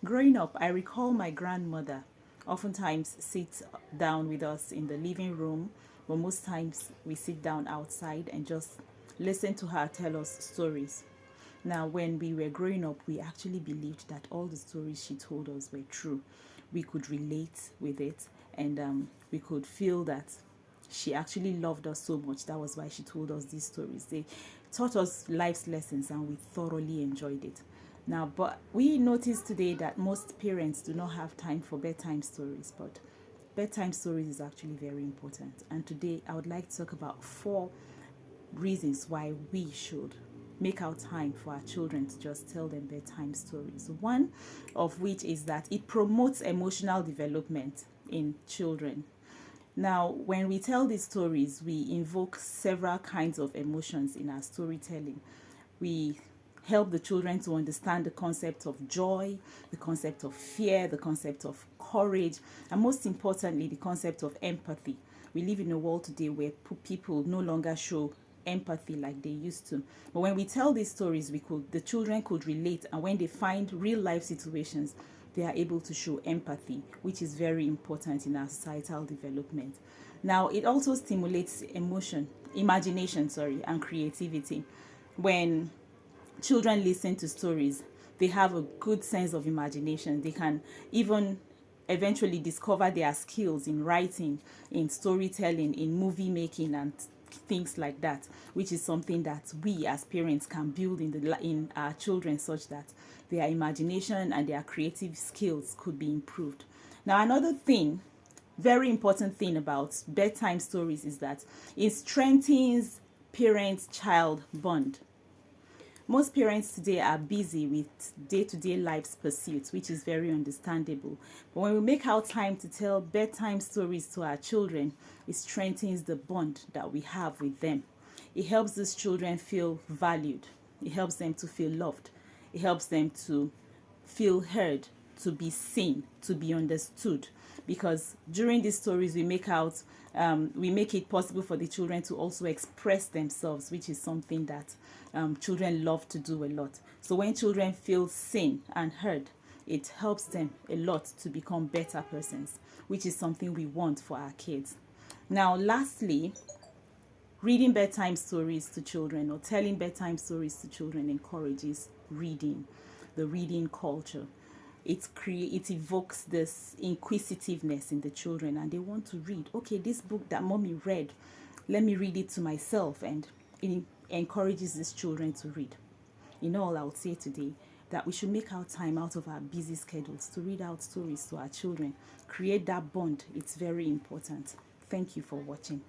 Growing up, I recall my grandmother oftentimes sit down with us in the living room, but most times we sit down outside and just listen to her tell us stories. Now, when we were growing up, we actually believed that all the stories she told us were true. We could relate with it, and we could feel that she actually loved us so much. That was why she told us these stories. They taught us life's lessons, and we thoroughly enjoyed it. Now, but we notice today that most parents do not have time for bedtime stories, but bedtime stories is actually very important. And today I would like to talk about four reasons why we should make out time for our children to just tell them bedtime stories. One of which is that it promotes emotional development in children. Now, when we tell these stories, we invoke several kinds of emotions in our storytelling. We help the children to understand the concept of joy, the concept of fear, the concept of courage, and most importantly, the concept of empathy. We live in a world today where people no longer show empathy like they used to. But when we tell these stories, the children could relate, and when they find real life situations, they are able to show empathy, which is very important in our societal development. Now, it also stimulates imagination, and creativity. When children listen to stories, they have a good sense of imagination. They can even eventually discover their skills in writing, in storytelling, in movie making, and things like that, which is something that we as parents can build in our children, such that their imagination and their creative skills could be improved. Now, another thing, very important thing about bedtime stories is that it strengthens parent-child bond. Most parents today are busy with day-to-day life's pursuits, which is very understandable. But when we make out time to tell bedtime stories to our children, it strengthens the bond that we have with them. It helps these children feel valued. It helps them to feel loved. It helps them to feel heard, to be seen, to be understood. Because during these stories, we make it possible for the children to also express themselves, which is something that children love to do a lot. So when children feel seen and heard, it helps them a lot to become better persons, which is something we want for our kids. Now, lastly, reading bedtime stories to children or telling bedtime stories to children encourages reading, the reading culture. It evokes this inquisitiveness in the children, and they want to read. Okay, this book that mommy read, let me read it to myself, and it encourages these children to read. In all, I would say today that we should make our time out of our busy schedules to read out stories to our children. Create that bond. It's very important. Thank you for watching.